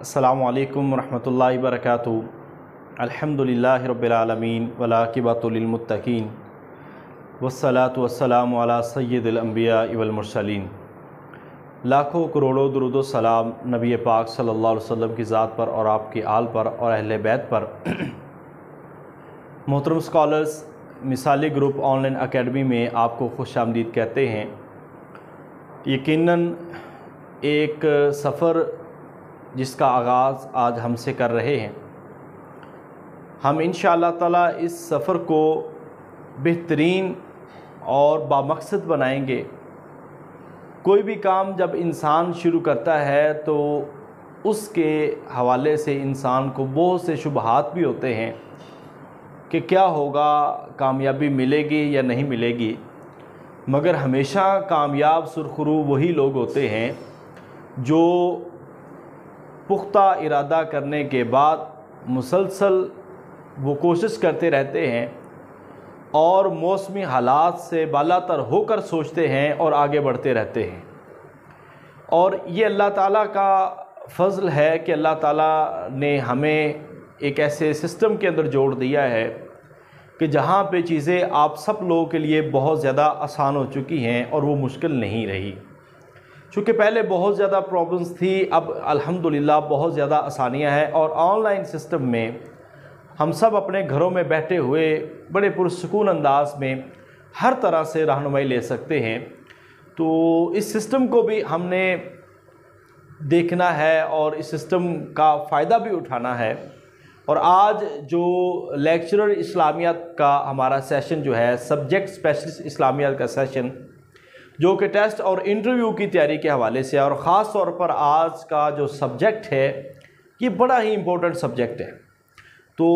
अस्सलामु अलैकुम रहमतुल्लाहि वबरकातुहू। अल्हम्दुलिल्लाहि रब्बिल आलमीन वलाकिबतु लिल मुत्तकीन वस्सलातु वस्सलामु अला सय्यिदिल अंबिया वल मुरसलीन। लाखों करोड़ों दुरूद व सलाम नबी पाक सल्लल्लाहु अलैहि वसल्लम की ज़ात पर और आपकी आल पर और अहले बैत पर। मोहतरम स्कॉलर्स, मिसाली ग्रुप ऑनलाइन एकेडमी में आपको खुशामदीद कहते हैं। यकीनन एक सफ़र जिसका आगाज़ आज हमसे कर रहे हैं, हम इंशाअल्लाह ताला इस सफ़र को बेहतरीन और बामक़सद बनाएंगे। कोई भी काम जब इंसान शुरू करता है तो उसके हवाले से इंसान को बहुत से शुबहात भी होते हैं कि क्या होगा, कामयाबी मिलेगी या नहीं मिलेगी। मगर हमेशा कामयाब सुरखरू वही लोग होते हैं जो पुख्ता इरादा करने के बाद मुसलसल वो कोशिश करते रहते हैं और मौसमी हालात से बालातर होकर सोचते हैं और आगे बढ़ते रहते हैं। और ये अल्लाह ताला का फ़ज़ल है कि अल्लाह ताला ने हमें एक ऐसे सिस्टम के अंदर जोड़ दिया है कि जहाँ पे चीज़ें आप सब लोगों के लिए बहुत ज़्यादा आसान हो चुकी हैं और वो मुश्किल नहीं रही। चूँकि पहले बहुत ज़्यादा प्रॉब्लम्स थी, अब अल्हम्दुलिल्लाह बहुत ज़्यादा आसानियाँ हैं और ऑनलाइन सिस्टम में हम सब अपने घरों में बैठे हुए बड़े पुरसुकून अंदाज में हर तरह से रहनुमाई ले सकते हैं। तो इस सिस्टम को भी हमने देखना है और इस सिस्टम का फ़ायदा भी उठाना है। और आज जो लेक्चरर इस्लामियात का हमारा सेशन जो है, सब्जेक्ट स्पेशलिस्ट इस्लामियात का सेशन, जो कि टेस्ट और इंटरव्यू की तैयारी के हवाले से, और ख़ास तौर पर आज का जो सब्जेक्ट है ये बड़ा ही इम्पोर्टेंट सब्जेक्ट है। तो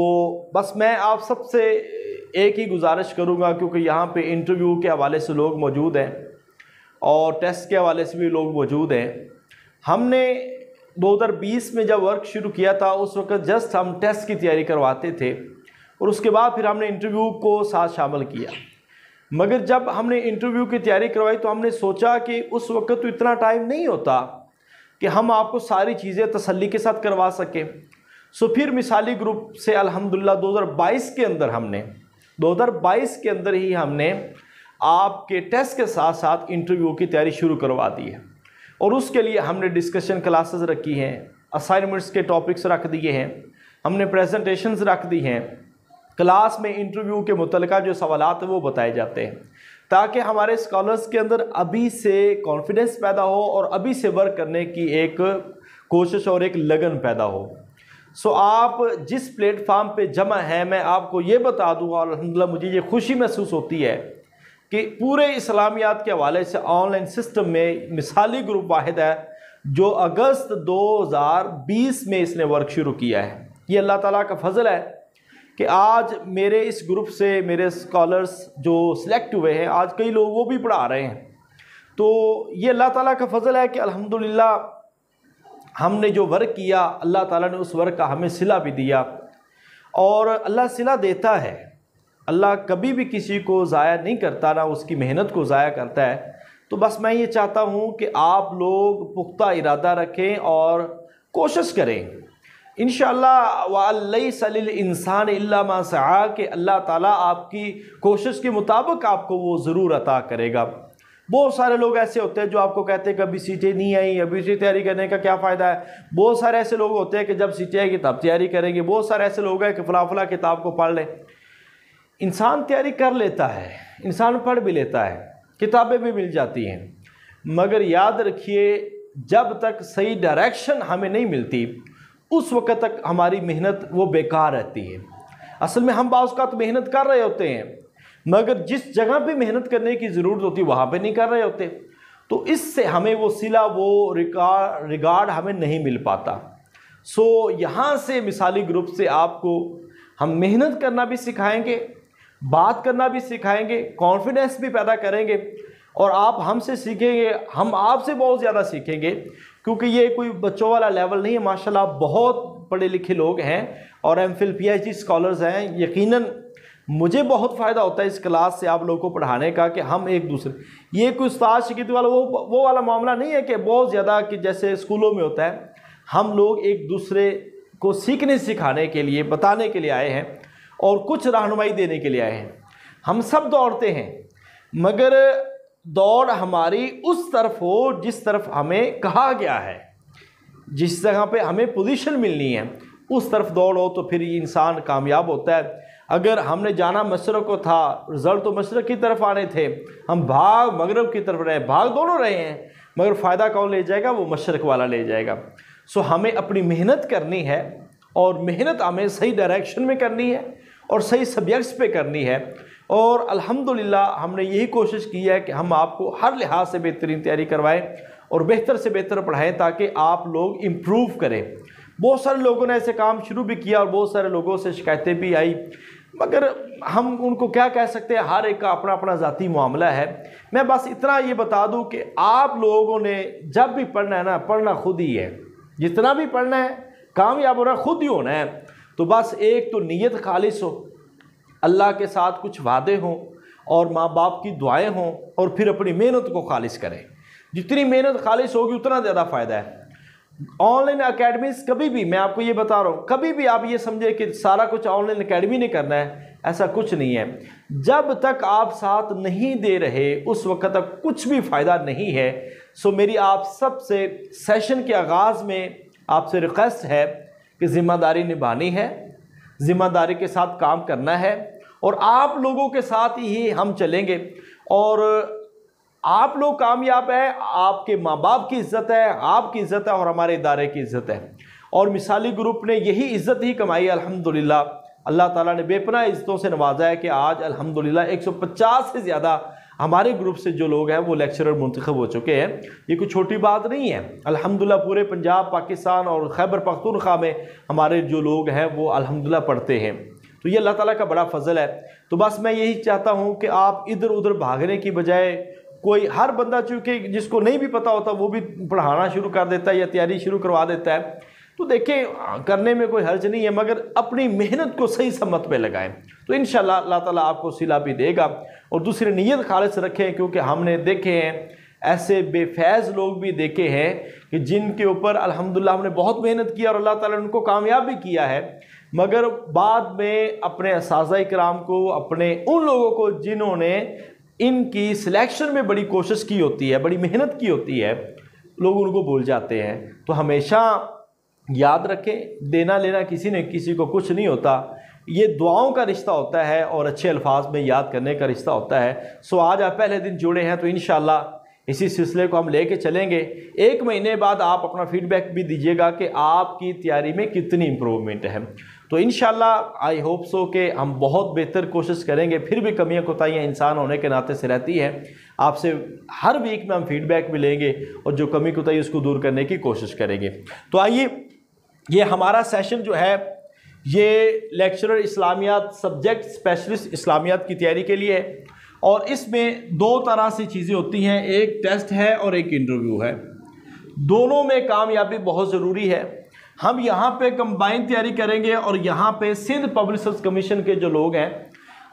बस मैं आप सबसे एक ही गुजारिश करूँगा, क्योंकि यहाँ पे इंटरव्यू के हवाले से लोग मौजूद हैं और टेस्ट के हवाले से भी लोग मौजूद हैं। हमने 2020 में जब वर्क शुरू किया था उस वक्त जस्ट हम टेस्ट की तैयारी करवाते थे और उसके बाद फिर हमने इंटरव्यू को साथ शामिल किया। मगर जब हमने इंटरव्यू की तैयारी करवाई तो हमने सोचा कि उस वक्त तो इतना टाइम नहीं होता कि हम आपको सारी चीज़ें तसल्ली के साथ करवा सकें। सो फिर मिसाली ग्रुप से अल्हम्दुलिल्लाह 2022 के अंदर ही हमने आपके टेस्ट के साथ साथ इंटरव्यू की तैयारी शुरू करवा दी है। और उसके लिए हमने डिस्कशन क्लासेस रखी हैं, असाइनमेंट्स के टॉपिक्स रख दिए हैं, हमने प्रेजेंटेशंस रख दी हैं। क्लास में इंटरव्यू के मुतल्लिक़ जो सवालात हैं वो बताए जाते हैं, ताकि हमारे स्कॉलर्स के अंदर अभी से कॉन्फिडेंस पैदा हो और अभी से वर्क करने की एक कोशिश और एक लगन पैदा हो। सो आप जिस प्लेटफार्म पे जमा हैं, मैं आपको ये बता दूँगा और अल्हम्दुलिल्लाह मुझे ये खुशी महसूस होती है कि पूरे इस्लामियात के हवाले से ऑनलाइन सिस्टम में मिसाली ग्रुप वाहिद है जो अगस्त 2020 में इसने वर्क शुरू किया है। ये अल्लाह ताला का फ़ज़ल है कि आज मेरे इस ग्रुप से मेरे स्कॉलर्स जो सिलेक्ट हुए हैं, आज कई लोग वो भी पढ़ा रहे हैं। तो ये अल्लाह ताला का फ़ज़ल है कि अल्हम्दुलिल्लाह हमने जो वर्क किया, अल्लाह ताला ने उस वर्क का हमें सिला भी दिया। और अल्लाह सिला देता है, अल्लाह कभी भी किसी को ज़ाया नहीं करता, ना उसकी मेहनत को ज़ाया करता है। तो बस मैं ये चाहता हूँ कि आप लोग पुख्ता इरादा रखें और कोशिश करें इंशाअल्लाह। वलैसा लिल इंसान इल्ला मा सआ, कि अल्लाह ताला आपकी कोशिश के मुताबिक आपको वो ज़रूर अता करेगा। बहुत सारे लोग ऐसे होते हैं जो आपको कहते हैं कि अभी सीटें नहीं आई, अभी से तैयारी करने का क्या फ़ायदा है। बहुत सारे ऐसे लोग होते हैं कि जब सीटें आएगी तब तैयारी करेंगे। बहुत सारे ऐसे लोग हैं कि फ़ला किताब को पढ़ लें। इंसान तैयारी कर लेता है, इंसान पढ़ भी लेता है, किताबें भी मिल जाती हैं, मगर याद रखिए जब तक सही डायरेक्शन हमें नहीं मिलती उस वक़्त तक हमारी मेहनत वो बेकार रहती है। असल में हम बाज़ औक़ात मेहनत कर रहे होते हैं, मगर जिस जगह पे मेहनत करने की ज़रूरत होती है वहाँ पे नहीं कर रहे होते। तो इससे हमें वो सिला, वो रिगार्ड हमें नहीं मिल पाता। सो यहाँ से मिसाली ग्रुप से आपको हम मेहनत करना भी सिखाएँगे, बात करना भी सिखाएँगे, कॉन्फिडेंस भी पैदा करेंगे और आप हमसे सीखेंगे, हम आपसे बहुत ज़्यादा सीखेंगे, क्योंकि ये कोई बच्चों वाला लेवल नहीं है। माशाल्लाह बहुत पढ़े लिखे लोग हैं और एमफिल पीएचडी स्कॉलर्स हैं। यकीनन मुझे बहुत फ़ायदा होता है इस क्लास से आप लोगों को पढ़ाने का कि हम एक दूसरे, ये कोई उस्ताद शिगिर्द वाला वो वाला मामला नहीं है कि बहुत ज़्यादा कि जैसे स्कूलों में होता है। हम लोग एक दूसरे को सीखने सिखाने के लिए, बताने के लिए आए हैं और कुछ रहनुमाई देने के लिए आए हैं। हम सब दौड़ते हैं, मगर दौड़ हमारी उस तरफ हो जिस तरफ हमें कहा गया है, जिस जगह पे हमें पोजीशन मिलनी है उस तरफ दौड़ हो तो फिर इंसान कामयाब होता है। अगर हमने जाना मशरक़ को था, रिज़ल्ट तो मशरक़ की तरफ आने थे, हम भाग मगरब की तरफ रहे, भाग दोनों रहे हैं, मगर फ़ायदा कौन ले जाएगा? वो मशरक़ वाला ले जाएगा। सो हमें अपनी मेहनत करनी है और मेहनत हमें सही डायरेक्शन में करनी है और सही सब्जेक्ट्स पे करनी है। और अल्हम्दुलिल्लाह हमने यही कोशिश की है कि हम आपको हर लिहाज से बेहतरीन तैयारी करवाएं और बेहतर से बेहतर पढ़ाएं ताकि आप लोग इम्प्रूव करें। बहुत सारे लोगों ने ऐसे काम शुरू भी किया और बहुत सारे लोगों से शिकायतें भी आई, मगर हम उनको क्या कह सकते हैं, हर एक का अपना अपना ज़ाती मामला है। मैं बस इतना ये बता दूं कि आप लोगों ने जब भी पढ़ना है ना, पढ़ना खुद ही है, जितना भी पढ़ना है कामयाब होना खुद ही होना है। तो बस एक तो नीयत खालिस हो, अल्लाह के साथ कुछ वादे हों और माँ बाप की दुआएं हों और फिर अपनी मेहनत को खालिस करें। जितनी मेहनत खालिस होगी उतना ज़्यादा फ़ायदा है। ऑनलाइन अकेडमीज़ कभी भी, मैं आपको ये बता रहा हूँ, कभी भी आप ये समझे कि सारा कुछ ऑनलाइन अकेडमी ने करना है, ऐसा कुछ नहीं है। जब तक आप साथ नहीं दे रहे उस वक्त तक कुछ भी फ़ायदा नहीं है। सो मेरी आप सबसे सेशन के आगाज़ में आपसे रिक्वेस्ट है कि ज़िम्मेदारी निभानी है, ज़िम्मेदारी के साथ काम करना है और आप लोगों के साथ ही हम चलेंगे। और आप लोग कामयाब हैं, आपके माँ बाप की इज़्ज़त है, आपकी इज़्ज़त है और हमारे इदारे की इज़्ज़त है। और मिसाली ग्रुप ने यही इज़्ज़त ही कमाई है अल्हम्दुलिल्लाह। अल्लाह ताला ने बेपनाह इज़्ज़तों से नवाजा है कि आज अल्हम्दुलिल्लाह 150 से ज़्यादा हमारे ग्रुप से जो लोग हैं वो लेक्चरर मुंतखब हो चुके हैं। ये कोई छोटी बात नहीं है। अल्हम्दुलिल्लाह पूरे पंजाब, पाकिस्तान और खैबर पख्तूनख्वा में हमारे जो लोग हैं वो अल्हम्दुलिल्लाह पढ़ते हैं। तो ये अल्लाह ताला का बड़ा फजल है। तो बस मैं यही चाहता हूँ कि आप इधर उधर भागने की बजाय, कोई हर बंदा चूँकि जिसको नहीं भी पता होता वो भी पढ़ाना शुरू कर देता है या तैयारी शुरू करवा देता है, तो देखिए करने में कोई हर्ज नहीं है, मगर अपनी मेहनत को सही सम्मत पे लगाएं तो इंशाल्लाह अल्लाह ताला आपको सिला भी देगा। और दूसरी नीयत खालिस रखें, क्योंकि हमने देखे हैं ऐसे बेफैज़ लोग भी देखे हैं कि जिनके ऊपर अल्हम्दुलिल्लाह हमने बहुत मेहनत की और अल्लाह ताला ने उनको कामयाब भी किया है, मगर बाद में अपने असातिज़ा किराम को, अपने उन लोगों को जिन्होंने इनकी सिलेक्शन में बड़ी कोशिश की होती है, बड़ी मेहनत की होती है, लोग उनको भूल जाते हैं। तो हमेशा याद रखें, देना लेना किसी ने किसी को कुछ नहीं होता, ये दुआओं का रिश्ता होता है और अच्छे अल्फाज में याद करने का रिश्ता होता है। सो आज आप पहले दिन जुड़े हैं तो इंशाल्लाह इसी सिलसिले को हम लेके चलेंगे। 1 महीने बाद आप अपना फीडबैक भी दीजिएगा कि आपकी तैयारी में कितनी इम्प्रूवमेंट है। तो इंशाल्लाह आई होप सो कि हम बहुत बेहतर कोशिश करेंगे। फिर भी कमियां कोताहियां इंसान होने के नाते से रहती है। आपसे हर वीक में हम फीडबैक भी लेंगे और जो कमी कोताही उसको दूर करने की कोशिश करेंगे। तो आइए, ये हमारा सेशन जो है ये लेक्चरर इस्लामियात सब्जेक्ट स्पेशलिस्ट इस्लामियात की तैयारी के लिए है और इसमें 2 तरह से चीज़ें होती हैं, एक टेस्ट है और एक इंटरव्यू है। दोनों में कामयाबी बहुत ज़रूरी है। हम यहाँ पे कंबाइन तैयारी करेंगे और यहाँ पे सिंध पब्लिशर्स कमीशन के जो लोग हैं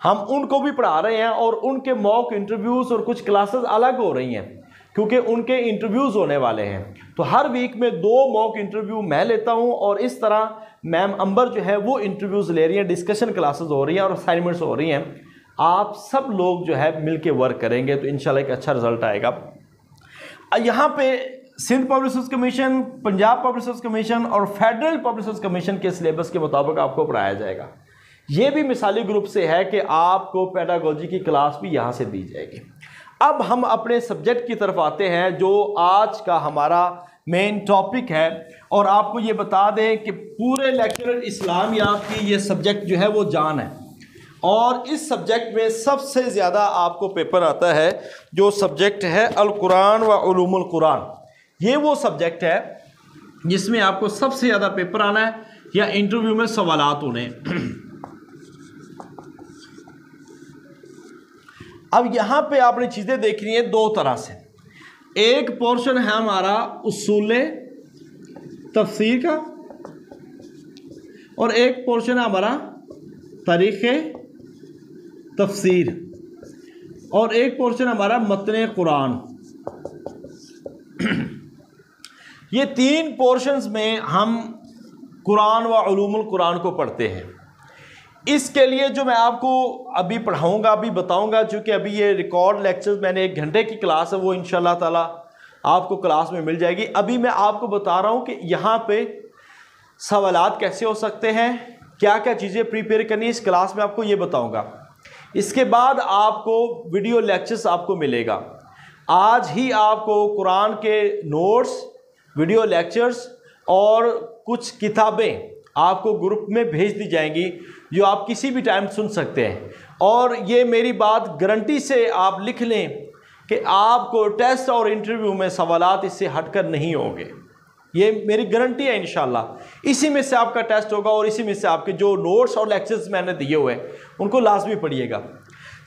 हम उनको भी पढ़ा रहे हैं और उनके मॉक इंटरव्यूज़ और कुछ क्लासेस अलग हो रही हैं क्योंकि उनके इंटरव्यूज़ होने वाले हैं। तो हर वीक में 2 मॉक इंटरव्यू मैं लेता हूँ और इस तरह मैम अंबर जो है वो इंटरव्यूज़ ले रही हैं, डिस्कशन क्लासेस हो रही हैं और असाइनमेंट्स हो रही हैं। आप सब लोग जो है मिलके वर्क करेंगे तो इंशाल्लाह एक अच्छा रिजल्ट आएगा। यहाँ पे Sindh publishers commission, Punjab publishers commission और फेडरल पब्लिशर्स कमीशन के सिलेबस के मुताबिक आपको पढ़ाया जाएगा। ये भी मिसाली ग्रुप से है कि आपको पेडागोजी की क्लास भी यहाँ से दी जाएगी। अब हम अपने सब्जेक्ट की तरफ आते हैं जो आज का हमारा मेन टॉपिक है और आपको ये बता दें कि पूरे लेक्चरर इस्लामियात की ये सब्जेक्ट जो है वो जान है और इस सब्जेक्ट में सबसे ज़्यादा आपको पेपर आता है जो सब्जेक्ट है अल कुरान व उलूमुल कुरान। ये वो सब्जेक्ट है जिसमें आपको सबसे ज़्यादा पेपर आना है या इंटरव्यू में सवालात होने। अब यहाँ पे आपने चीज़ें देखनी है 2 तरह से। एक पोर्शन है हमारा उसूले तफसीर का और एक पोर्शन है हमारा तारीख़े तफसीर और एक पोर्शन हमारा मतने कुरान। ये 3 पोर्शंस में हम कुरान व उलूमुल कुरान को पढ़ते हैं। इसके लिए जो मैं आपको अभी पढ़ाऊँगा, अभी बताऊँगा, चूँकि अभी ये रिकॉर्ड लेक्चर्स मैंने 1 घंटे की क्लास है वो इंशाल्लाह ताला आपको क्लास में मिल जाएगी। अभी मैं आपको बता रहा हूँ कि यहाँ पे सवालात कैसे हो सकते हैं, क्या क्या चीज़ें प्रिपेयर करनी है, इस क्लास में आपको ये बताऊँगा। इसके बाद आपको वीडियो लेक्चर्स आपको मिलेगा। आज ही आपको कुरान के नोट्स, वीडियो लेक्चर्स और कुछ किताबें आपको ग्रुप में भेज दी जाएंगी जो आप किसी भी टाइम सुन सकते हैं। और ये मेरी बात गारंटी से आप लिख लें कि आपको टेस्ट और इंटरव्यू में सवालात इससे हटकर नहीं होंगे, ये मेरी गारंटी है इंशाल्लाह। इसी में से आपका टेस्ट होगा और इसी में से आपके जो नोट्स और लेक्चर्स मैंने दिए हुए हैं उनको लाजमी पढ़िएगा।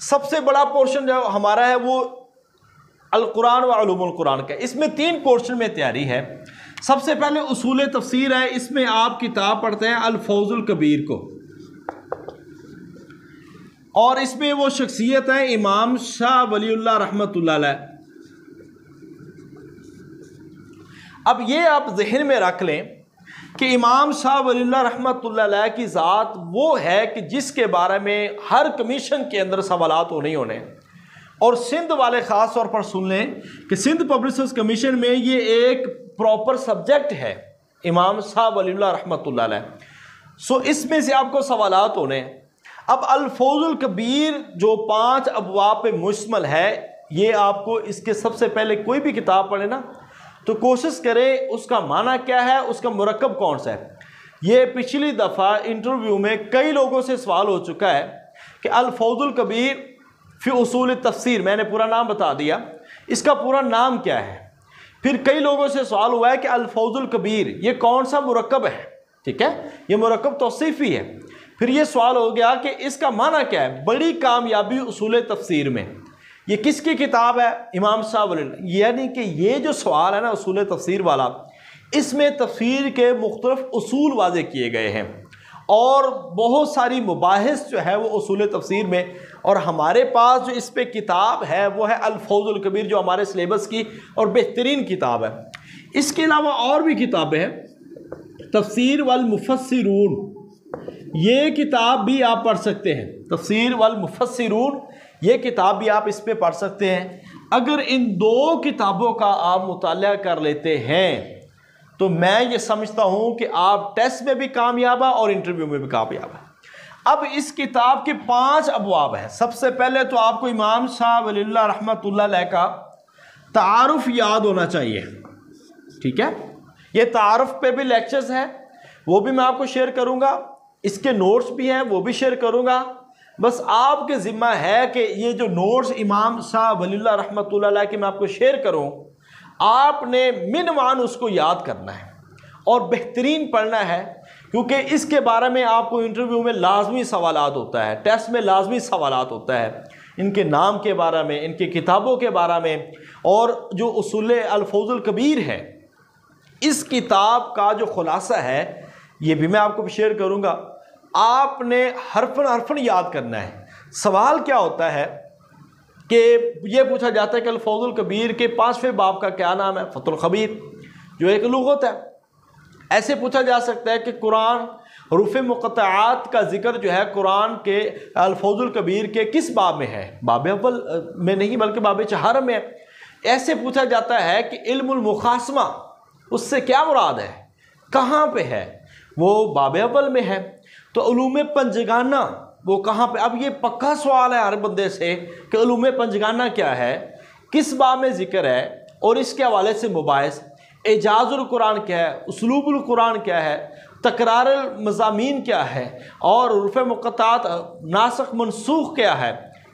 सबसे बड़ा पोर्शन जो हमारा है वो अल कुरान व उलूमुल कुरान का। इसमें 3 पोर्शन में तैयारी है। सबसे पहले उसूल तफसीर है, इसमें आप किताब पढ़ते हैं अल फौजुल कबीर को, और इसमें वो शख्सियत है इमाम शाह वलीउल्लाह रहमतुल्लाह अलैह। अब ये आप जहन में रख लें कि इमाम शाह वलीउल्लाह रहमतुल्लाह अलैह की ज़ात वो है कि जिसके बारे में हर कमीशन के अंदर सवालात होने ही होने। और सिंध वाले ख़ास तौर पर सुन लें कि सिंध पब्लिशर्स कमीशन में ये एक प्रॉपर सब्जेक्ट है, इमाम शाह वलीउल्लाह रहमतुल्लाह अलैह। सो इसमें से आपको सवालात होने। अब अल फौजुल कबीर जो 5 अबवाब पे मुश्तमिल है, ये आपको इसके सबसे पहले कोई भी किताब पढ़े ना तो कोशिश करें उसका माना क्या है, उसका मुरक्कब कौन सा है। ये पिछली दफ़ा इंटरव्यू में कई लोगों से सवाल हो चुका है कि अल फौजुल कबीर फी उसूल तफसीर, मैंने पूरा नाम बता दिया, इसका पूरा नाम क्या है। फिर कई लोगों से सवाल हुआ है कि अल फौजुल कबीर ये कौन सा मुरक्कब है, ठीक है, ये मुरक्कब तौसीफ़ी है। फिर ये सवाल हो गया कि इसका माना क्या है, बड़ी कामयाबी उसूल तफसीर में, ये किसकी किताब है, इमाम शाह वलीउल्लाह। यानी कि ये जो सवाल है ना उसूल तफसीर वाला, इसमें तफसीर के मुख्तलिफ उसूल वाज़े किए गए हैं और बहुत सारी मुबाहिस जो है वो उसूल तफसीर में। और हमारे पास जो इस पे किताब है वो है अल फौजुल कबीर, जो हमारे सिलेबस की और बेहतरीन किताब है। इसके अलावा और भी किताबें हैं, तफसीर वल मुफस्सिरून, ये किताब भी आप पढ़ सकते हैं। तफसीर वल मुफस्सिरून ये किताब भी आप इस पे पढ़ सकते हैं। अगर इन 2 किताबों का आप मुताला कर लेते हैं तो मैं ये समझता हूँ कि आप टेस्ट में भी कामयाब है और इंटरव्यू में भी कामयाब है। अब इस किताब के 5 अबवाब हैं। सबसे पहले तो आपको इमाम शाह वलीउल्लाह रहमतुल्लाह अलैह का तारुफ याद होना चाहिए, ठीक है। ये तारुफ पे भी लेक्चर्स हैं, वो भी मैं आपको शेयर करूँगा, इसके नोट्स भी हैं वो भी शेयर करूँगा। बस आपके ज़िम्मा है कि ये जो नोट्स इमाम शाह वलीउल्लाह रहमतुल्लाह अलैह के मैं आपको शेयर करूँ, आपने मिनवान उसको याद करना है और बेहतरीन पढ़ना है, क्योंकि इसके बारे में आपको इंटरव्यू में लाजमी सवालात होता है, टेस्ट में लाजमी सवालात होता है, इनके नाम के बारे में, इनकी किताबों के बारे में। और जो उसूल अल फौजुल कबीर है, इस किताब का जो खुलासा है ये भी मैं आपको शेयर करूँगा। आपने हरफन हरफन याद करना है। सवाल क्या होता है कि ये पूछा जाता है कि अल फौजुल कबीर के 5वें बाब का क्या नाम है, फतुल खबीर, जो एक लुगत है। ऐसे पूछा जा सकता है कि कुरान हरूफ मुक़त्तआत का जिक्र जो है कुरान के अल फौजुल कबीर के किस बाब में है, बाब अव्वल में नहीं बल्कि बाब 4 में है। ऐसे पूछा जाता है कि इल्मुल मुखासमा, उससे क्या मुराद है, कहाँ पे है, वो बाब अव्वल में है। तो उलूम पंजगाना वो कहाँ पे। अब ये पक्का सवाल है हर बंदे से कि उलूम पंजगाना क्या है, किस बाब में ज़िक्र है, और इसके हवाले से मुबाहिस। एजाजुल कुरान क्या है, उसलूबुल कुरान क्या है, तकरारुल मज़ामीन क्या है, और उर्फ़ मुक़त्तात नासख मनसूख क्या है।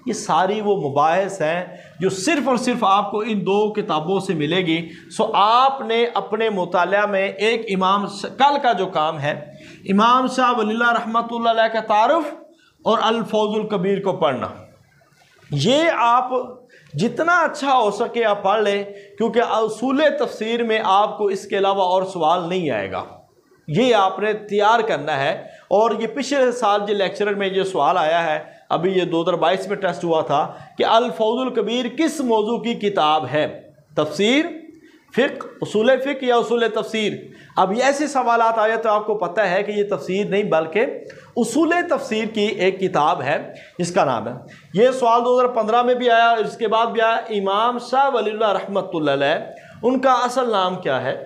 ये सारी वो मुबाहिस हैं जो सिर्फ़ और सिर्फ आपको इन 2 किताबों से मिलेगी। सो आपने अपने मुताला में एक इमाम कल का जो काम है, इमाम शाह वलीउल्लाह रहमतुल्लाह अलैह का तारुफ और अल फौजुल कबीर को पढ़ना, ये आप जितना अच्छा हो सके आप पढ़ लें, क्योंकि उसूल तफसीर में आपको इसके अलावा और सवाल नहीं आएगा। ये आपने तैयार करना है। और ये पिछले साल जो लेक्चर में ये सवाल आया है, अभी ये 2022 में टेस्ट हुआ था कि अल फौजुल कबीर किस मौजू की किताब है, तफसीर फ़िक़्ह, उसूल फ़िक़्ह या उसूल तफसीर। अब ये ऐसे सवालात आए तो आपको पता है कि ये तफसीर नहीं बल्कि उसूल तफसीर की एक किताब है जिसका नाम है। ये सवाल 2015 में भी आया, इसके बाद भी आया। इमाम शाह वलीउल्लाह रहमतुल्लाह अलैह, उनका असल नाम क्या है?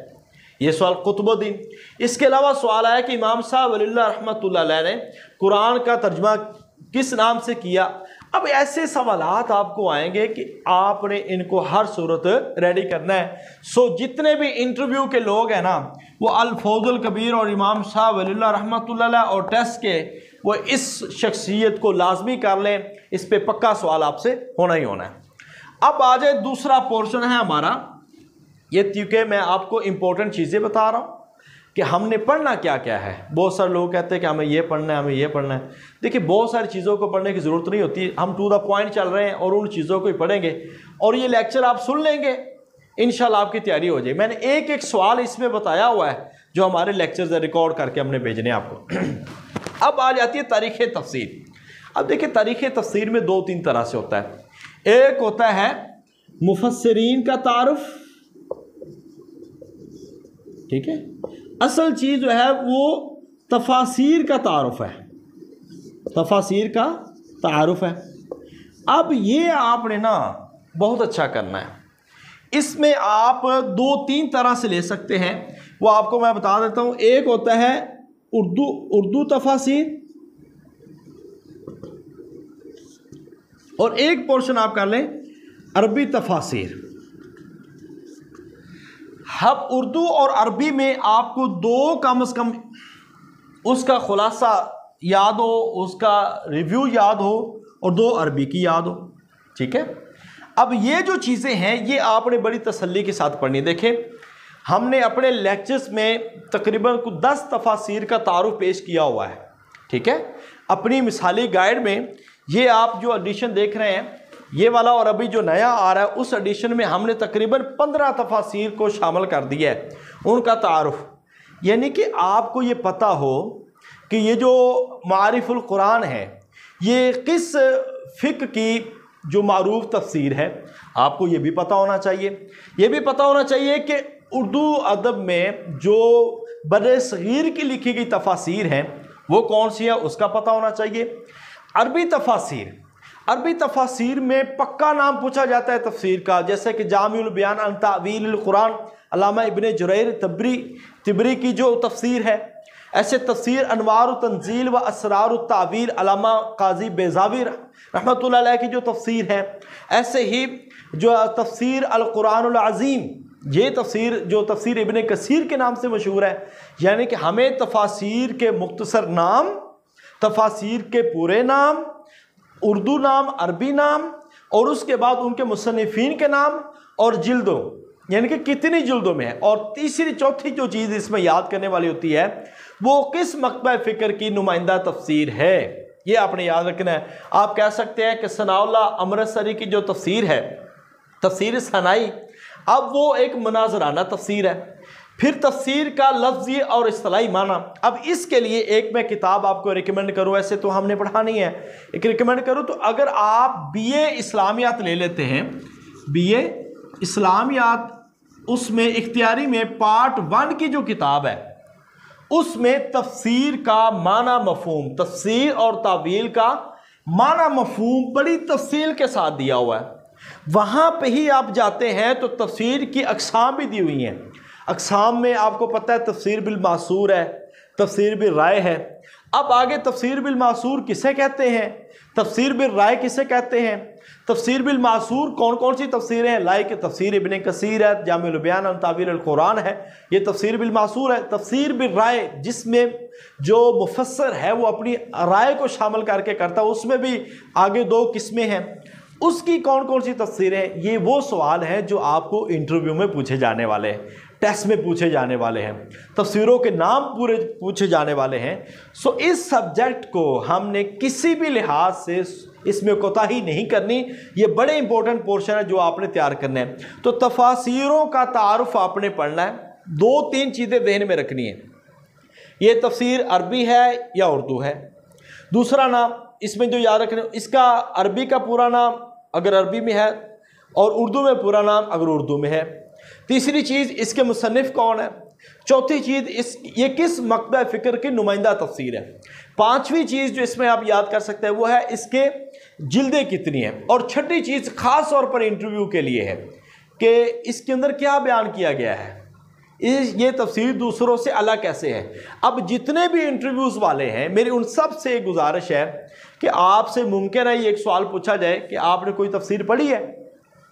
ये सवाल कुतुबुद्दीन। इसके अलावा सवाल आया कि इमाम शाह वलीउल्लाह रहमतुल्लाह अलैह ने कुरान का तर्जुमा किस नाम से किया। अब ऐसे सवालात आपको आएंगे कि आपने इनको हर सूरत रेडी करना है। सो जितने भी इंटरव्यू के लोग हैं ना, वो अल-फौजुल कबीर और इमाम शाह वलीउल्लाह रहमतुल्लाह अलैह और टेस्ट के, वो इस शख्सियत को लाजमी कर लें। इस पे पक्का सवाल आपसे होना ही होना है। अब आ जाए दूसरा पोर्शन है हमारा, ये क्योंकि मैं आपको इंपॉर्टेंट चीज़ें बता रहा हूँ कि हमने पढ़ना क्या क्या है। बहुत सारे लोग कहते हैं कि हमें ये पढ़ना है, हमें ये पढ़ना है। देखिए, बहुत सारी चीज़ों को पढ़ने की ज़रूरत नहीं होती। हम टू द पॉइंट चल रहे हैं और उन चीज़ों को ही पढ़ेंगे और ये लेक्चर आप सुन लेंगे, इंशाल्लाह आपकी तैयारी हो जाएगी। मैंने एक एक सवाल इसमें बताया हुआ है जो हमारे लेक्चर रिकॉर्ड करके हमने भेजने आपको। अब आ जाती है तारीख़ तफसीर। अब देखिए, तारीख़ तफसीर में 2-3 तरह से होता है। एक होता है मुफस्सिरीन का तारुफ, ठीक है। असल चीज़ जो है वो तफासीर का तारुफ है, तफासीर का तारुफ है। अब ये आपने ना बहुत अच्छा करना है। इसमें आप 2-3 तरह से ले सकते हैं, वो आपको मैं बता देता हूँ। एक होता है उर्दू तफासीर, और एक पोर्शन आप कर लें अरबी तफासीर। अब उर्दू और अरबी में आपको 2 कम से कम उसका खुलासा याद हो, उसका रिव्यू याद हो और 2 अरबी की याद हो, ठीक है। अब ये जो चीज़ें हैं ये आपने बड़ी तसल्ली के साथ पढ़नी। देखें, हमने अपने लेक्चर्स में तकरीबन कुछ 10 तफासीर का तारुफ पेश किया हुआ है, ठीक है। अपनी मिसाली गाइड में ये आप जो एडिशन देख रहे हैं, ये वाला, और अभी जो नया आ रहा है उस एडिशन में हमने तकरीबन 15 तफासीर को शामिल कर दिया है, उनका तारुफ। यानी कि आपको ये पता हो कि ये जो मारिफुल कुरान है ये किस फ़िक़्ह की जो मारूफ तफसीर है, आपको ये भी पता होना चाहिए। ये भी पता होना चाहिए कि उर्दू अदब में जो बरे सगीर की लिखी गई तफासीर हैं वो कौन सी है, उसका पता होना चाहिए। अरबी तफासीर, अरबी तफासीर में पक्का नाम पूछा जाता है तफसीर का, जैसे कि जामिउल बयान अन तावील कुरान अल्लामा इब्ने जुरैर तिबरी की जो तफसीर है। ऐसे तफसीर अनवार तंजील व असरार तावील अल्लामा काजी बेज़ावी रहमतुल्लाह अलैह की जो तफसीर है। ऐसे ही जो तफसीर अल कुरानुल अज़ीम, ये तफसीर जो तफसीर इब्ने कसीर के नाम से मशहूर है। यानी कि हमें तफासीर के मुख्तसर नाम, तफासीर के पूरे नाम, उर्दू नाम, अरबी नाम, और उसके बाद उनके मुसन्निफीन के नाम और जिल्दों, यानी कि कितनी जिल्दों में है। और तीसरी चौथी जो चीज़ इसमें याद करने वाली होती है वो किस मकबा फ़िक्र की नुमाइंदा तफसीर है, ये आपने याद रखना है। आप कह सकते हैं कि सनाउल्लाह अमृतसरी की जो तफसीर है, तफसीर सनाई, अब वो एक मुनाजराना तफसीर है। फिर तफसीर का लफ्ज़ी और इस्तिलाही माना। अब इसके लिए एक मैं किताब आपको रिकमेंड करूँ, ऐसे तो हमने पढ़ा नहीं है, एक रिकमेंड करूँ तो अगर आप BA इस्लामियात ले लेते हैं, BA इस्लामियात, उसमें इख्तियारी में पार्ट 1 की जो किताब है उसमें तफसीर का माना मफहूम, तफसीर और तावील का माना मफहूम बड़ी तफसील के साथ दिया हुआ है। वहाँ पे ही आप जाते हैं तो तफसीर की अक़साम भी दी हुई हैं। अक़साम में आपको पता है तफसीर बिल मासूर है, तफसीर बिल राय है। अब आगे तफसीर बिल मासूर किसे कहते हैं, तफसीर बिल राय किसे कहते हैं, तफसीर बिल मासूर कौन कौन सी तफसीरें हैं, लाइक तफसीर इब्ने कसीर है, जामिउल बयान अन तावील अल कुरान है, ये तफसीर बिल मासूर है। तफसीर बिल राय जिसमें जो मुफस्सर है वो अपनी राय को शामिल करके करता है, उसमें भी आगे 2 किस्में हैं। उसकी कौन कौन सी तफसीरें हैं, ये वो सवाल हैं जो आपको इंटरव्यू में पूछे जाने वाले हैं, टेस्ट में पूछे जाने वाले हैं, तफसीरों के नाम पूरे पूछे जाने वाले हैं। सो इस सब्जेक्ट को हमने किसी भी लिहाज से इसमें कोताही नहीं करनी, ये बड़े इंपॉर्टेंट पोर्शन है जो आपने तैयार करना है। तो तफासीरों का तारुफ आपने पढ़ना है, 2-3 चीज़ें ध्यान में रखनी है। ये तफसीर अरबी है या उर्दू है। दूसरा नाम इसमें जो याद रखना, इसका अरबी का पूरा नाम अगर अरबी में है और उर्दू में पूरा नाम अगर उर्दू में है। तीसरी चीज़ इसके मुसन्निफ कौन है, चौथी चीज़ ये किस मकतब फ़िक्र की नुमाइंदा तफसीर है, पांचवी चीज़ जो इसमें आप याद कर सकते हैं वो है इसके जिल्दें कितनी हैं, और छठी चीज़ ख़ास तौर पर इंटरव्यू के लिए है कि इसके अंदर क्या बयान किया गया है, ये तफसीर दूसरों से अलग कैसे है। अब जितने भी इंटरव्यूज़ वाले हैं, मेरी उन सब से एक गुजारिश है कि आपसे मुमकिन है ये एक सवाल पूछा जाए कि आपने कोई तफसीर पढ़ी है,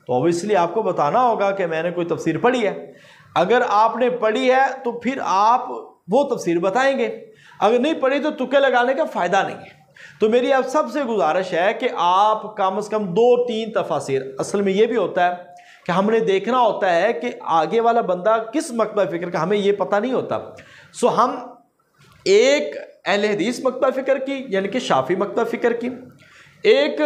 तो ऑब्वियसली आपको बताना होगा कि मैंने कोई तफसीर पढ़ी है। अगर आपने पढ़ी है तो फिर आप वो तफसीर बताएंगे, अगर नहीं पढ़ी तो तुक्के लगाने का फ़ायदा नहीं है। तो मेरी आप सबसे गुजारिश है कि आप कम से कम 2-3 तफसीर, असल में ये भी होता है कि हमने देखना होता है कि आगे वाला बंदा किस मकतब फ़िक्र का, हमें ये पता नहीं होता। सो हम एक अहले हदीस मकतब फ़िक्र की यानी कि शाफ़ी मकतब फ़िक्र की, एक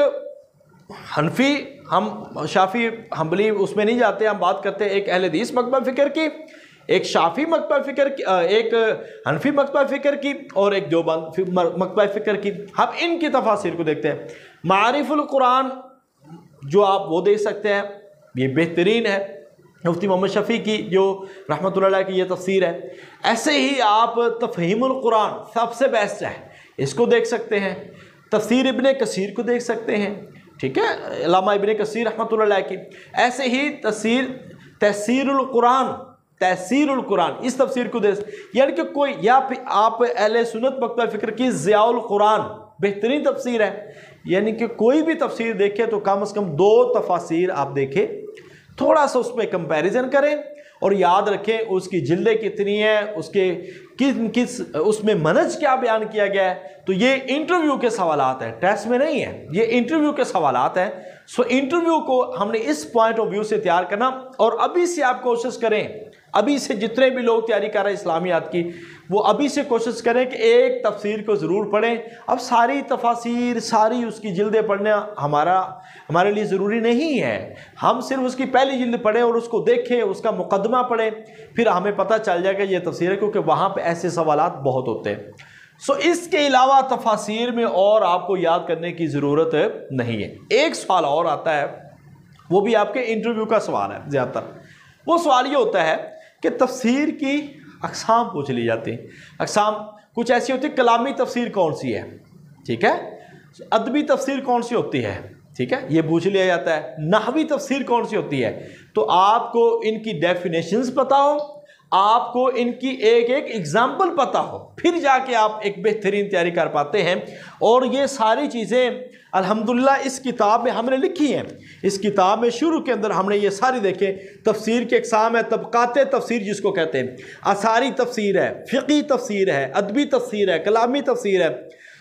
हनफी, हम शाफ़ी हम्बली उसमें नहीं जाते, हम बात करते हैं एक अहले हदीस मकतब फ़िक्र की, एक शाफ़ी मकतब फ़िक्र की, एक हनफी मकतब फ़िक्र की, और एक देवबंद मकतब फ़िक्र की। हम इनकी तफासिर को देखते हैं। मारिफुल कुरान जो आप वो देख सकते हैं, ये बेहतरीन है, मुफ्ती मोहम्मद शफ़ी की जो रहमतुल्लाह अलैह की ये तफसीर है। ऐसे ही आप तफ़हीमुल कुरान सबसे बेस्ट है, इसको देख सकते हैं। तफसीर इब्ने कसीर को देख सकते हैं, ठीक है, अल्लामा इब्ने कसीर रहमतुल्लाह अलैह की। ऐसे ही तफसीरुल कुरान, इस तफसीर को देख, यानी कि कोई, या फिर आप अहले सुन्नत मकतब फ़िक्र की ज़ियाउल कुरान बेहतरीन तफसीर है, यानी कि कोई भी तफसीर देखें तो कम से कम 2 तफासीर आप देखें, थोड़ा सा उसमें कंपैरिजन करें और याद रखें उसकी जिल्दें कितनी हैं, उसके किस उसमें मनज क्या बयान किया गया है। तो ये इंटरव्यू के सवालात हैं, टेस्ट में नहीं है, ये इंटरव्यू के सवालात हैं। सो इंटरव्यू को हमने इस पॉइंट ऑफ व्यू से तैयार करना, और अभी से आप कोशिश करें, अभी से जितने भी लोग तैयारी कर रहे हैं इस्लामियात की, वो अभी से कोशिश करें कि एक तफसीर को ज़रूर पढ़ें। अब सारी तफासीर, सारी उसकी जिल्दें पढ़ना हमारे लिए ज़रूरी नहीं है, हम सिर्फ उसकी पहली जिल्द पढ़ें और उसको देखें, उसका मुकदमा पढ़ें, फिर हमें पता चल जाएगा ये तफसीर है, क्योंकि वहाँ पर ऐसे सवालात बहुत होते हैं। सो इसके अलावा तफासीर में और आपको याद करने की ज़रूरत नहीं है। एक सवाल और आता है, वो भी आपके इंटरव्यू का सवाल है ज़्यादातर। वो सवाल ये होता है कि तफसीर की अक़साम पूछ ली जाती है। अक़साम कुछ ऐसी होती है, कलामी तफसीर कौन सी है, ठीक है, अदबी तफसीर कौन सी होती है, ठीक है, ये पूछ लिया जाता है। नहवी तफसीर कौन सी होती है, तो आपको इनकी डेफिनेशंस पता हो, आपको इनकी एक एक एग्जाम्पल पता हो, फिर जाके आप एक बेहतरीन तैयारी कर पाते हैं। और ये सारी चीज़ें अल्हम्दुलिल्लाह इस किताब में हमने लिखी हैं। इस किताब में शुरू के अंदर हमने ये सारी देखें, तफसीर के अक़साम है, तबक़ात तफसीर जिसको कहते हैं, आसारी तफसीर है, फ़िक़ी तफसीर है, अदबी तफसीर है, कलामी तफसीर है,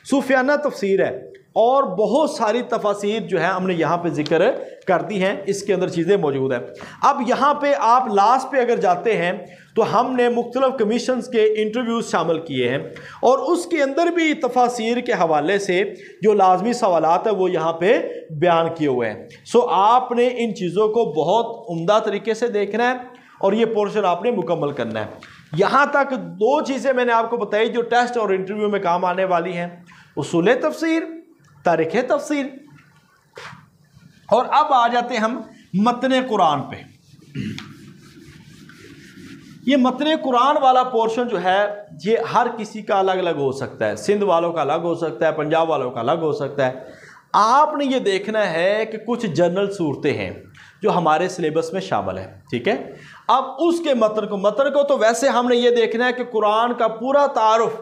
सूफियाना तफसीर है, और बहुत सारी तफासीर जो है हमने यहाँ पे ज़िक्र कर दी हैं। इसके अंदर चीज़ें मौजूद हैं। अब यहाँ पे आप लास्ट पे अगर जाते हैं तो हमने मुख्तलिफ़ कमीशंस के इंटरव्यूज़ शामिल किए हैं, और उसके अंदर भी तफासीर के हवाले से जो लाजमी सवालात है वो यहाँ पे बयान किए हुए हैं। सो आपने इन चीज़ों को बहुत उम्दा तरीके से देखना है और ये पोर्शन आपने मुकम्मल करना है। यहाँ तक 2 चीज़ें मैंने आपको बताई जो टेस्ट और इंटरव्यू में काम आने वाली हैं, उसूल तफसीर, तारीख़ तफसीर। और अब आ जाते हैं हम मतन कुरान पे। ये मतन कुरान वाला पोर्शन जो है ये हर किसी का अलग अलग हो सकता है, सिंध वालों का अलग हो सकता है, पंजाब वालों का अलग हो सकता है। आपने ये देखना है कि कुछ जनरल सूरतें हैं जो हमारे सिलेबस में शामिल है, ठीक है। अब उसके मतन को तो वैसे हमने ये देखना है कि कुरान का पूरा तारुफ,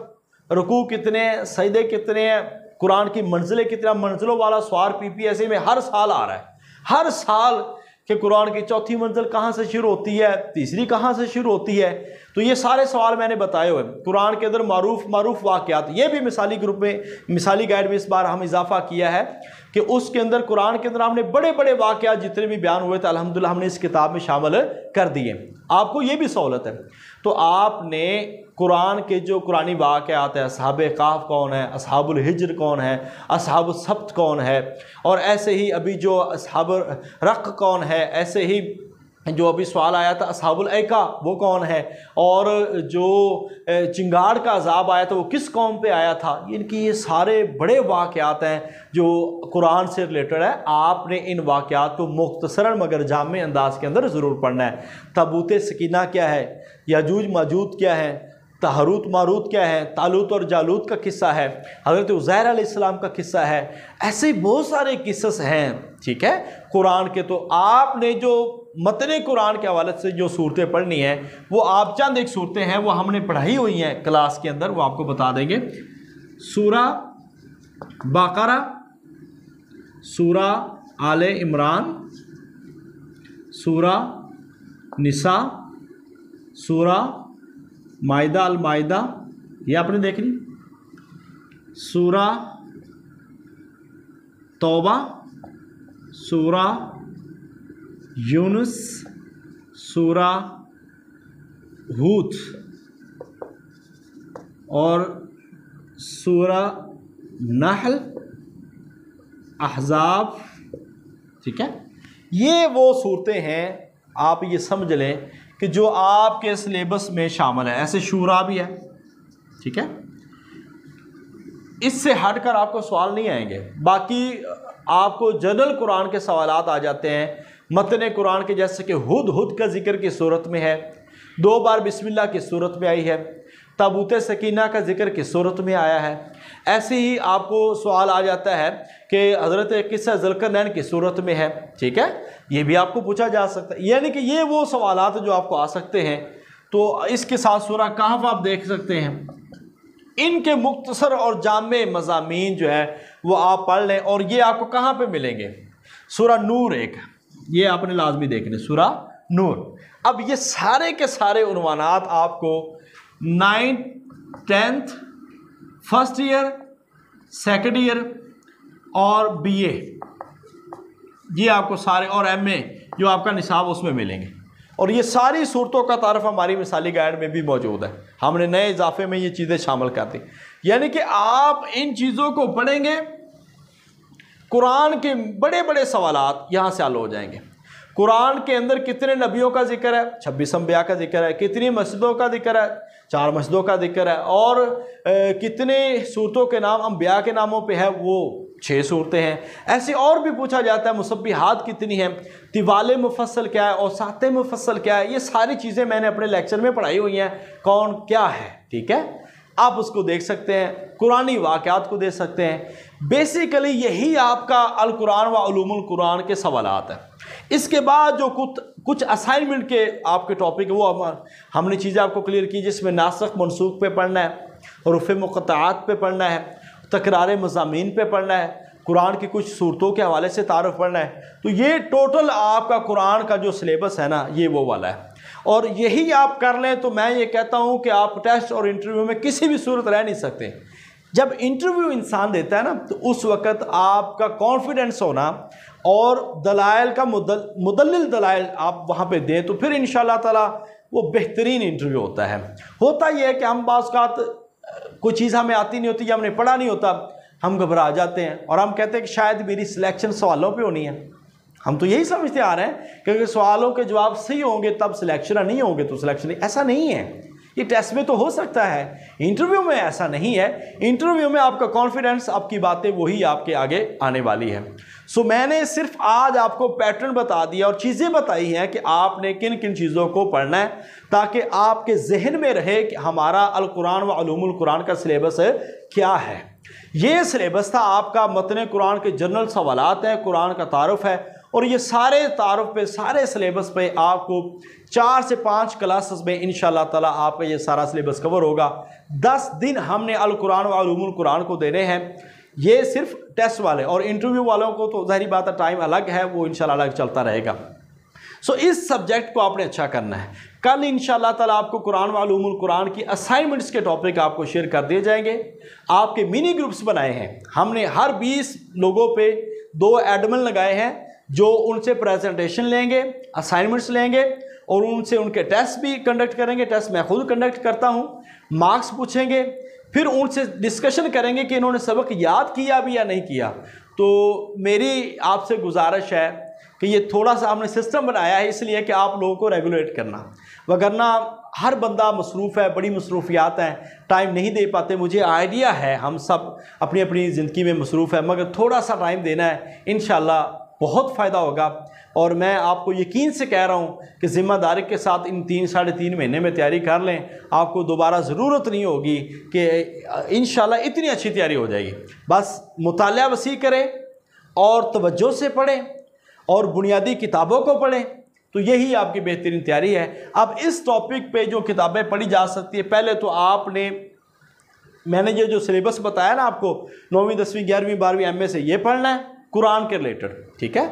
रुकू कितने, सजदे कितने हैं, कुरान की मंजिलें कितना, मंजिलों वाला सवार PPSC में हर साल आ रहा है, हर साल कि कुरान की चौथी मंजिल कहाँ से शुरू होती है, तीसरी कहाँ से शुरू होती है। तो ये सारे सवाल मैंने बताए हुए। कुरान के अंदर मारूफ वाक़यात, ये भी मिसाली ग्रुप में, मिसाली गाइड में इस बार हम इजाफा किया है कि उसके अंदर कुरान के अंदर हमने बड़े बड़े वाक़यात जितने भी बयान हुए थे अल्हम्दुलिल्लाह हमने इस किताब में शामिल कर दिए। आपको ये भी सहूलत है। तो आपने कुरान के जो कुरानी वाक़यात है, असहाबे काफ कौन है, असहाबुल हिज्र कौन है, असहाबुल सब्त कौन है, और ऐसे ही अभी जो असहाबुल रक़ कौन है, ऐसे ही जो अभी सवाल आया था असहाबुल ऐका वो कौन है, और जो चिंगार का अजाब आया था वो किस कौम पे आया था, इनकी ये सारे बड़े वाक़यात हैं जो कुरान से रिलेटेड है। आपने इन वाक़यात को मुख्तसरन मगर जामे अंदाज के अंदर ज़रूर पढ़ना है। ताबूत सकीना क्या है, याजूज माजूज क्या है, तहरूत मारूत क्या है, तालूत और जालूत का किस्सा है, हज़रत उज़ैर अलैहिस्सलाम का किस्सा है, ऐसे बहुत सारे किस्स हैं, ठीक है, कुरान के। तो आपने जो मतने कुरान के हवाले से जो सूरतें पढ़नी है वो आप चंद एक सूरतें हैं वो हमने पढ़ाई हुई हैं क्लास के अंदर, वो आपको बता देंगे। सूरा बकरा, सूरा आले इमरान, सूरा निसा, सूरा माइदा अल माइदा, ये आपने देखनी, सूरा तौबा, सूरा यूनुस, सूरा हूद और सूरा नहल, अहज़ाब, ठीक है। ये वो सूरतें हैं, आप ये समझ लें कि जो आपके सिलेबस में शामिल है। ऐसे शूरा भी है, ठीक है, इससे हटकर आपको सवाल नहीं आएंगे। बाकी आपको जनरल कुरान के सवालात आ जाते हैं मतने कुरान के, जैसे कि हुद हुद का जिक्र की सूरत में है, 2 बार बिस्मिल्लाह की सूरत में आई है, ताबूत सकीना का जिक्र की सूरत में आया है। ऐसे ही आपको सवाल आ जाता है कि हज़रत किस्सा ज़ुल्करनैन की सूरत में है, ठीक है, ये भी आपको पूछा जा सकता है। यानी कि ये वो सवालात जो आपको आ सकते हैं। तो इसके साथ सूरा कहफ आप देख सकते हैं। इनके मुख्तसर और जामे मज़ामीन जो है वो आप पढ़ लें। और ये आपको कहाँ पे मिलेंगे? सूरा नूर एक, ये आपने लाजमी देखने, सूरा नूर। अब ये सारे के सारे उन्वानात आपको 9th 10th first year, second year और BA, ये आपको सारे, और MA जो आपका निसाब उसमें मिलेंगे। और ये सारी सूरतों का तारफ़ हमारी मिसाली गाइड में भी मौजूद है। हमने नए इजाफे में ये चीज़ें शामिल कर दी। यानी कि आप इन चीज़ों को पढ़ेंगे, कुरान के बड़े बड़े सवालात यहाँ से हल हो जाएंगे। कुरान के अंदर कितने नबियों का जिक्र है? 26 अंबिया का जिक्र है। कितनी मस्जिदों का जिक्र है? 4 मस्जिदों का जिक्र है। और कितने सूरतों के नाम अंबिया के नामों पे है? वो 6 सूरतें हैं। ऐसे और भी पूछा जाता है मुसब्बिहात कितनी हैं, तिवाले मुफस्सल क्या है, औसाते मुफस्सल क्या है। ये सारी चीज़ें मैंने अपने लेक्चर में पढ़ाई हुई हैं, कौन क्या है, ठीक है, आप उसको देख सकते हैं, कुरानी वाक़यात को देख सकते हैं। बेसिकली यही आपका अल कुरान व उलूमुल कुरान के सवालात हैं। इसके बाद जो कुछ असाइनमेंट के आपके टॉपिक है वो हमने चीज़ें आपको क्लियर की, जिसमें नासख मनसूख पे पढ़ना है, रुफ़े मुक़त्तआत पे पढ़ना है, तकरार मज़ामीन पे पढ़ना है, कुरान की कुछ सूरतों के हवाले से तारुफ पढ़ना है। तो ये टोटल आपका कुरान का जो सिलेबस है ना, ये वो वाला है। और यही आप कर लें तो मैं ये कहता हूँ कि आप टेस्ट और इंटरव्यू में किसी भी सूरत रह नहीं सकते। जब इंटरव्यू इंसान देता है ना, तो उस वक़्त आपका कॉन्फिडेंस होना और दलाइल का मुदल्लिल दलाइल आप वहाँ पे दें, तो फिर इंशाअल्लाह ताला वो बेहतरीन इंटरव्यू होता है। होता यह है कि हम बाज़ कोई चीज़ हमें आती नहीं होती या हमने पढ़ा नहीं होता, हम घबरा जाते हैं और हम कहते हैं कि शायद मेरी सिलेक्शन सवालों पे होनी है। हम तो यही समझते आ रहे हैं कि अगर सवालों के जवाब सही होंगे तब सिलेक्शन, नहीं होंगे तो सिलेक्शन नहीं। ऐसा नहीं है। ये टेस्ट में तो हो सकता है, इंटरव्यू में ऐसा नहीं है। इंटरव्यू में आपका कॉन्फिडेंस, आपकी बातें वही आपके आगे आने वाली है। सो मैंने सिर्फ आज आपको पैटर्न बता दिया और चीज़ें बताई हैं कि आपने किन किन चीज़ों को पढ़ना है, ताकि आपके जहन में रहे कि हमारा अल कुरान व उलूमुल कुरान का सिलेबस क्या है। ये सिलेबस था आपका मतने कुरान के जनरल सवालात हैं, कुरान का तारुफ है, और ये सारे तारुफ पे, सारे सिलेबस पे आपको 4 से 5 क्लासेस में इंशाअल्लाह ताला आपका ये सारा सिलेबस कवर होगा। 10 दिन हमने अल कुरान व उलूमुल कुरान को देने हैं। ये सिर्फ टेस्ट वाले, और इंटरव्यू वालों को तो ज़ाहिर बात है टाइम अलग है, वो इंशाअल्लाह अलग चलता रहेगा। सो इस सब्जेक्ट को आपने अच्छा करना है। कल इंशाअल्लाह ताला आपको कुरान व उलूमुल कुरान की असाइनमेंट्स के टॉपिक आपको शेयर कर दिए जाएंगे। आपके मिनी ग्रुप्स बनाए हैं हमने, हर 20 लोगों पे 2 एडमिन लगाए हैं जो उनसे प्रेजेंटेशन लेंगे, असाइनमेंट्स लेंगे और उनसे उनके टेस्ट भी कंडक्ट करेंगे। टेस्ट मैं खुद कंडक्ट करता हूँ, मार्क्स पूछेंगे, फिर उनसे डिस्कशन करेंगे कि इन्होंने सबक याद किया भी या नहीं किया। तो मेरी आपसे गुजारिश है कि ये थोड़ा सा हमने सिस्टम बनाया है इसलिए कि आप लोगों को रेगुलेट करना, वगरना हर बंदा मसरूफ़ है, बड़ी मसरूफियात हैं, टाइम नहीं दे पाते। मुझे आइडिया है हम सब अपनी अपनी ज़िंदगी में मसरूफ़ है, मगर थोड़ा सा टाइम देना है, इंशाल्लाह बहुत फ़ायदा होगा। और मैं आपको यकीन से कह रहा हूँ कि ज़िम्मेदारी के साथ इन 3-3.5 महीने में तैयारी कर लें, आपको दोबारा ज़रूरत नहीं होगी कि इंशाल्लाह इतनी अच्छी तैयारी हो जाएगी। बस मुताला वसी करें और तवज्जो से पढ़ें और बुनियादी किताबों को पढ़ें, तो यही आपकी बेहतरीन तैयारी है। अब इस टॉपिक पे जो किताबें पढ़ी जा सकती है, पहले तो आपने, मैंने ये जो सिलेबस बताया ना आपको 9वीं 10वीं 11वीं 12वीं MA से, ये पढ़ना है कुरान के रिलेटेड, ठीक है।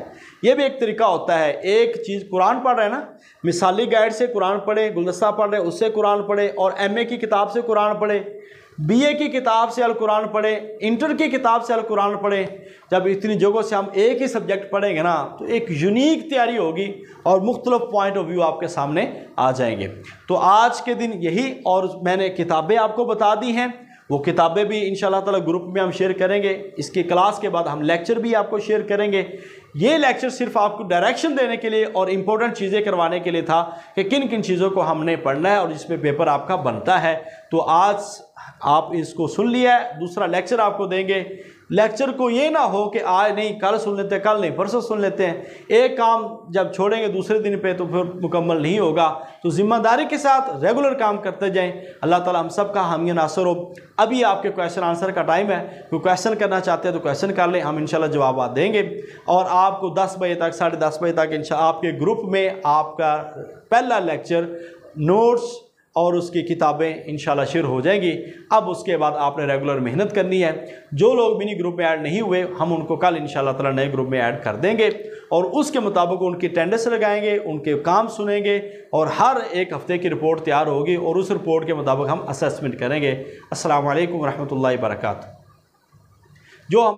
ये भी एक तरीका होता है, एक चीज़ कुरान पढ़ रहे हैं ना, मिसाली गाइड से कुरान पढ़े, गुलदस्ता पढ़ रहे उससे कुरान पढ़े, और MA की किताब से कुरान पढ़े, BA की किताब से अल कुरान पढ़े, इंटर की किताब से अल कुरान पढ़े। जब इतनी जगहों से हम एक ही सब्जेक्ट पढ़ेंगे ना, तो एक यूनिक तैयारी होगी और मुख्तलिफ पॉइंट ऑफ व्यू आपके सामने आ जाएंगे। तो आज के दिन यही, और मैंने किताबें आपको बता दी हैं, वो किताबें भी इंशाल्लाह ताला ग्रुप में हम शेयर करेंगे। इसकी क्लास के बाद हम लेक्चर भी आपको शेयर करेंगे। ये लेक्चर सिर्फ आपको डायरेक्शन देने के लिए और इम्पोर्टेंट चीज़ें करवाने के लिए था कि किन किन चीज़ों को हमने पढ़ना है और जिसमें पेपर आपका बनता है। तो आज आप इसको सुन लिया है, दूसरा लेक्चर आपको देंगे। लेक्चर को ये ना हो कि आज नहीं कल सुन लेते हैं, कल नहीं परसों सुन लेते हैं। एक काम जब छोड़ेंगे दूसरे दिन पे तो फिर मुकम्मल नहीं होगा। तो ज़िम्मेदारी के साथ रेगुलर काम करते जाएं। अल्लाह ताला हम सब का हामी नासर हो। अभी आपके क्वेश्चन आंसर का टाइम है, कोई क्वेश्चन करना चाहते हैं तो क्वेश्चन कर लें, हम इंशाल्लाह जवाब देंगे। और आपको 10 बजे तक 10:30 बजे तक इंशाल्लाह आपके ग्रुप में आपका पहला लेक्चर, नोट्स और उसकी किताबें इंशाल्लाह शुरू हो जाएंगी। अब उसके बाद आपने रेगुलर मेहनत करनी है। जो लोग मिनी ग्रुप में ऐड नहीं हुए, हम उनको कल इंशाल्लाह ताला नए ग्रुप में ऐड कर देंगे और उसके मुताबिक उनकी अटेंडेंस लगाएंगे, उनके काम सुनेंगे और हर एक हफ्ते की रिपोर्ट तैयार होगी और उस रिपोर्ट के मुताबिक हम असेसमेंट करेंगे। अस्सलाम वालेकुम रहमतुल्लाहि व बरकातहू। जो हम